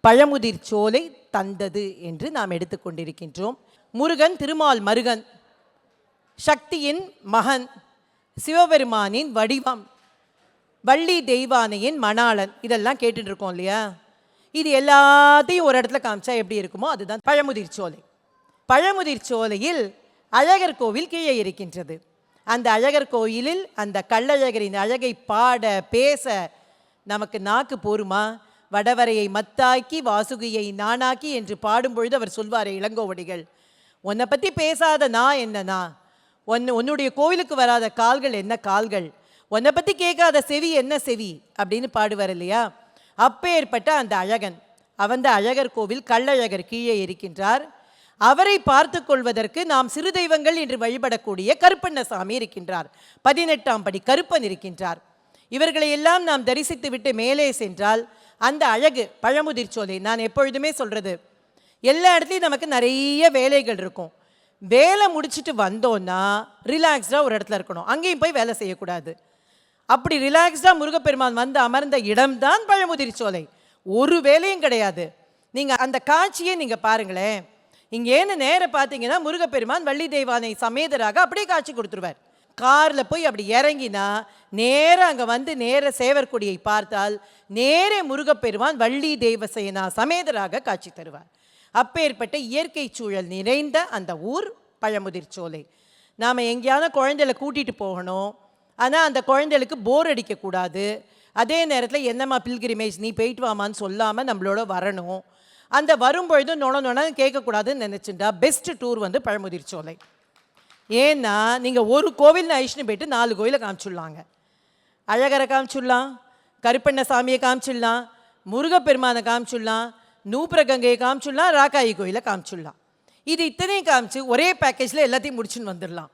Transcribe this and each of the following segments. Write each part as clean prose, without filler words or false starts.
பழமுதிர் சோலை தந்தது என்று நாம் எடுத்துக்கொண்டிருக்கின்றோம். முருகன் திருமால் மருகன், சக்தியின் மகன், சிவபெருமானின் வடிவம், வள்ளி தெய்வானையின் மணாளன், இதெல்லாம் கேட்டுட்டு இருக்கோம் இல்லையா? இது எல்லாத்தையும் ஒரு இடத்துல காமிச்சா எப்படி இருக்குமோ அதுதான் பழமுதிர் சோலை. பழமுதிர் சோலையில் அழகர் கோவில் கீழே இருக்கின்றது. அந்த அழகர் கோயிலில் அந்த கள்ளழகரின் அழகை பாட பேச நமக்கு நாக்கு போருமா? வடவரையை மத்தாக்கி வாசுகியை நானாக்கி என்று பாடும்பொழுது அவர் சொல்வாரே இளங்கோவடிகள், உன்னை பற்றி பேசாத நான் என்னன்னா, உன்னுடைய கோவிலுக்கு வராத கால்கள் என்ன கால்கள், உன்னை பற்றி கேட்காத செவி என்ன செவி அப்படின்னு பாடுவார் இல்லையா? அப்பேற்பட்ட அந்த அழகன், அவந்த அழகர் கோவில் கள்ளழகர் கீழே இருக்கின்றார். அவரை பார்த்து கொள்வதற்கு நாம் சிறு தெய்வங்கள் என்று வழிபடக்கூடிய கருப்பண்ணசாமி இருக்கின்றார். 18ஆம் படி கருப்பன் இருக்கின்றார். இவர்களை எல்லாம் நாம் தரிசித்து விட்டு மேலே சென்றால் அந்த அழகு பழமுதிர் சோலை. நான் எப்பொழுதுமே சொல்றது, எல்லா இடத்துலையும் நமக்கு நிறைய வேலைகள் இருக்கும். வேலை முடிச்சுட்டு வந்தோன்னா ரிலாக்ஸ்டாக ஒரு இடத்துல இருக்கணும், அங்கேயும் போய் வேலை செய்யக்கூடாது. அப்படி ரிலாக்ஸ்டாக முருகப்பெருமான் வந்து அமர்ந்த இடம்தான் பழமுதிர் சோலை. ஒரு வேலையும் கிடையாது. நீங்கள் அந்த காட்சியை நீங்கள் பாருங்களேன். இங்கேன்னு நேர பார்த்தீங்கன்னா முருகப்பெருமான் வள்ளி தெய்வானை சமேதராக அப்படியே காட்சி கொடுத்துருவார். காரில் போய் அப்படி இறங்கினா நேராக அங்கே வந்து நேர சேவற்கொடியை பார்த்தால் நேரே முருகப்பெருமான் வள்ளி தெய்வசேனா சமேதராக காட்சி தருவார். அப்பேற்பட்ட இயற்கை சூழல் நிறைந்த அந்த ஊர் பழமுதிர் சோலை. நாம் எங்கேயான குழந்தைகளை கூட்டிகிட்டு போகணும், ஆனால் அந்த குழந்தைகளுக்கு போர் அடிக்கக்கூடாது. அதே நேரத்தில் என்னம்மா பில்கிரிமேஜ் நீ போயிட்டு வாமான்னு சொல்லாமல் நம்மளோட வரணும். அந்த வரும்பொழுது நொன்னு கேட்கக்கூடாதுன்னு நினச்சிட்டா பெஸ்ட் டூர் வந்து பழமுதிர் சோலை. ஏன்னா நீங்கள் ஒரு கோவில் ஐஷ்ணு போயிட்டு 4 கோயிலை காமிச்சுடலாங்க. அழகரை காமிச்சுடலாம், கருப்பண்ணசாமியை காமிச்சிடலாம், முருகப்பெருமானை காமிச்சுடலாம், நூப்புரகங்கையை காமிச்சுடலாம், ராக்காயி கோயிலை காமிச்சுடலாம். இது இத்தனையும் காமிச்சு ஒரே பேக்கேஜில் எல்லாத்தையும் முடிச்சுன்னு வந்துடலாம்.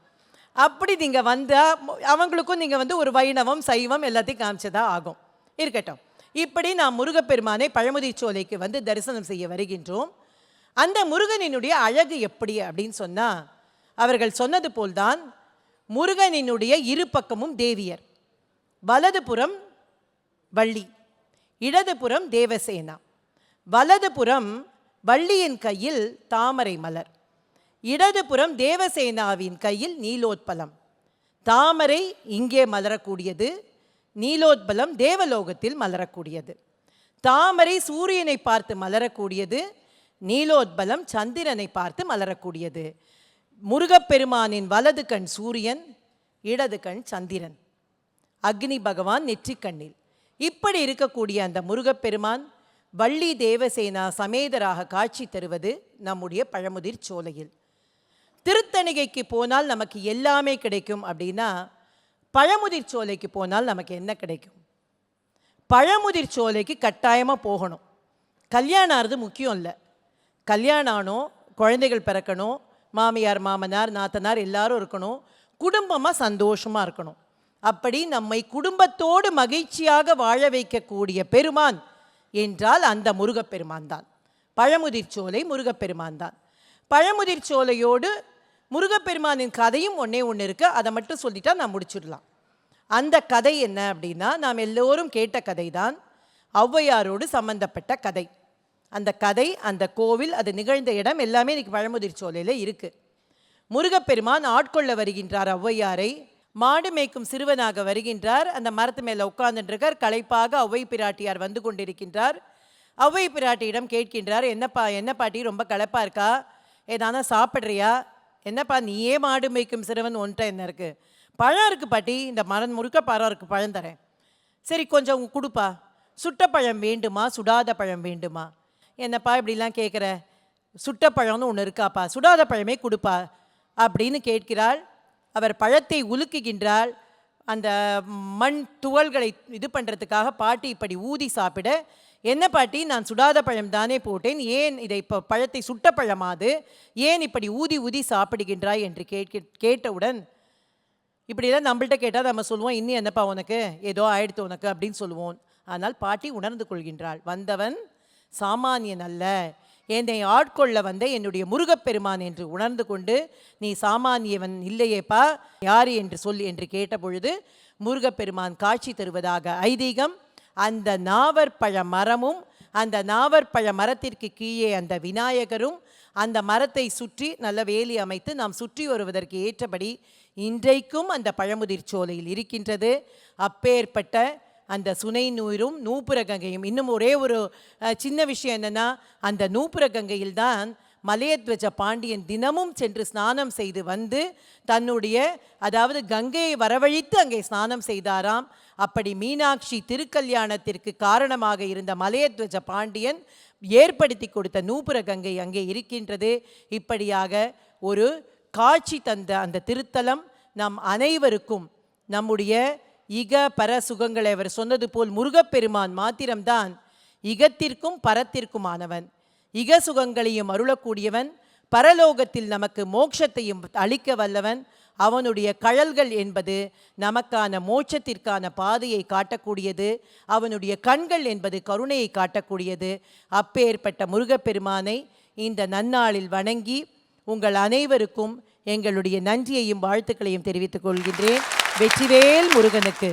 அப்படி நீங்கள் வந்தால் அவங்களுக்கும் நீங்கள் வந்து ஒரு வைணவம் சைவம் எல்லாத்தையும் காமிச்சதா ஆகும். இருக்கட்டும். இப்படி நாம் முருகப்பெருமானை பழமுதிர் சோலைக்கு வந்து தரிசனம் செய்ய வருகின்றோம். அந்த முருகனினுடைய அழகு எப்படி அப்படின்னு சொன்னால், அவர்கள் சொன்னது போல்தான் முருகனினுடைய இரு பக்கமும் தேவியர். வலதுபுறம் வள்ளி, இடதுபுறம் தேவசேனா. வலதுபுறம் வள்ளியின் கையில் தாமரை மலர், இடதுபுறம் தேவசேனாவின் கையில் நீலோத்பலம். தாமரை இங்கே மலரக்கூடியது, நீலோத்பலம் தேவலோகத்தில் மலரக்கூடியது. தாமரை சூரியனை பார்த்து மலரக்கூடியது, நீலோத்பலம் சந்திரனை பார்த்து மலரக்கூடியது. முருகப்பெருமானின் வலது கண் சூரியன், இடது கண் சந்திரன், அக்னி பகவான் நெற்றிக்கண்ணில். இப்படி இருக்கக்கூடிய அந்த முருகப்பெருமான் வள்ளி தேவசேனா சமேதராக காட்சி தருவது நம்முடைய பழமுதிர் சோலையில். திருத்தணிகைக்கு போனால் நமக்கு எல்லாமே கிடைக்கும் அப்படின்னா, பழமுதிர் சோலைக்கு போனால் நமக்கு என்ன கிடைக்கும்? பழமுதிர் சோலைக்கு கட்டாயமாக போகணும். கல்யாணம் ஆகிறது முக்கியம் இல்லை. கல்யாணம் ஆனோம், குழந்தைகள் பிறக்கணும், மாமியார் மாமனார் நாத்தனார் எல்லாரும் இருக்கணும், குடும்பமாக சந்தோஷமாக இருக்கணும். அப்படி நம்மை குடும்பத்தோடு மகிழ்ச்சியாக வாழ வைக்கக்கூடிய பெருமான் என்றால் அந்த முருகப்பெருமான் தான். பழமுதிர் சோலை முருகப்பெருமான் தான். பழமுதிர் சோலையோடு முருகப்பெருமானின் கதையும் ஒன்றே ஒன்று இருக்குது. அதை மட்டும் சொல்லிட்டா நான் முடிச்சிடலாம். அந்த கதை என்ன அப்படின்னா, நாம் எல்லோரும் கேட்ட கதை தான், ஔவையாரோடு சம்பந்தப்பட்ட கதை. அந்த கதை, அந்த கோவில், அது நிகழ்ந்த இடம் எல்லாமே இன்றைக்கி பழமுதிர் சோலையில் இருக்குது. முருகப்பெருமான் ஆட்கொள்ள வருகின்றார் ஔவையாரை. மாடு மேய்க்கும் சிறுவனாக வருகின்றார். அந்த மரத்து மேலே உட்கார்ந்துருக்கார். களைப்பாக ஔவை பிராட்டியார் வந்து கொண்டிருக்கின்றார். ஔவை பிராட்டியிடம் கேட்கின்றார், என்னப்பா என்ன பாட்டி ரொம்ப களைப்பாக இருக்கா, ஏதானா சாப்பிட்றியா? என்னப்பா நீயே மாடு மேய்க்கும் சிறுவன், ஒன்றை என்ன இருக்குது? பழம் இருக்குது பாட்டி, இந்த மரம் முறுக்க பழம் இருக்குது, பழம் தரேன். சரி கொஞ்சம் கொடுப்பா. சுட்ட பழம் வேண்டுமா சுடாத பழம் வேண்டுமா? என்னப்பா இப்படிலாம் கேட்குற, சுட்ட பழம்னு ஒன்று இருக்காப்பா, சுடாத பழமே கொடுப்பா அப்படின்னு கேட்கிறாள். அவர் பழத்தை உலுக்குகின்றாள். அந்த மண் துவள்களை இது பண்ணுறதுக்காக பாட்டி இப்படி ஊதி சாப்பிட, என்ன பாட்டி நான் சுடாத பழம் தானே போட்டேன், ஏன் இதை இப்போ பழத்தை சுட்ட பழமாது ஏன் இப்படி ஊதி ஊதி சாப்பிடுகின்றாய் என்று கேட்டவுடன், இப்படிலாம் நம்மள்கிட்ட கேட்டால் நம்ம சொல்லுவோம், இன்னும் என்னப்பா உனக்கு ஏதோ ஆயிடுத்து உனக்கு அப்படின்னு சொல்லுவோம். ஆனால் பாட்டி உணர்ந்து கொள்கின்றாள், வந்தவன் சாமானியன் அல்ல, என்னை ஆட்கொள்ள வந்த என்னுடைய முருகப்பெருமான் என்று உணர்ந்து கொண்டு, நீ சாமானியவன் இல்லையேப்பா, யார் என்று சொல் என்று கேட்டபொழுது முருகப்பெருமான் காட்சி தருவதாக ஐதீகம். அந்த நாவற்பழ மரமும் அந்த நாவற்பழ மரத்திற்கு கீழே அந்த விநாயகரும் அந்த மரத்தை சுற்றி நல்ல வேலி அமைத்து நாம் சுற்றி வருவதற்கு ஏற்றபடி இன்றைக்கும் அந்த பழமுதிர் சோலையில் இருக்கின்றது. அப்பேற்பட்ட அந்த சுனை நீரும் நூப்புர கங்கையும். இன்னும் ஒரே ஒரு சின்ன விஷயம் என்னென்னா, அந்த நூப்புர கங்கையில்தான் மலையத்வஜ பாண்டியன் தினமும் சென்று ஸ்நானம் செய்து வந்து தன்னுடைய அதாவது கங்கையை வரவழைத்து அங்கே ஸ்நானம் செய்தாராம். அப்படி மீனாட்சி திருக்கல்யாணத்திற்கு காரணமாக இருந்த மலையத்வஜ பாண்டியன் ஏற்படுத்தி கொடுத்த நூப்புர கங்கை அங்கே இருக்கின்றது. இப்படியாக ஒரு காட்சி தந்த அந்த திருத்தலம் நம் அனைவருக்கும் நம்முடைய இக பர சுகங்களை அவர் சொன்னது போல் முருகப்பெருமான் மாத்திரம்தான் இகத்திற்கும் பரத்திற்குமானவன். இக சுகங்களையும் அருளக்கூடியவன், பரலோகத்தில் நமக்கு மோட்சத்தையும் அளிக்க வல்லவன். அவனுடைய கழல்கள் என்பது நமக்கான மோட்சத்திற்கான பாதையை காட்டக்கூடியது. அவனுடைய கண்கள் என்பது கருணையை காட்டக்கூடியது. அப்பேற்பட்ட முருகப்பெருமானை இந்த நன்னாளில் வணங்கி உங்கள் அனைவருக்கும் எங்களுடைய நன்றியையும் வாழ்த்துக்களையும் தெரிவித்துக் கொள்கின்றேன். வெற்றிவேல் முருகனுக்கு.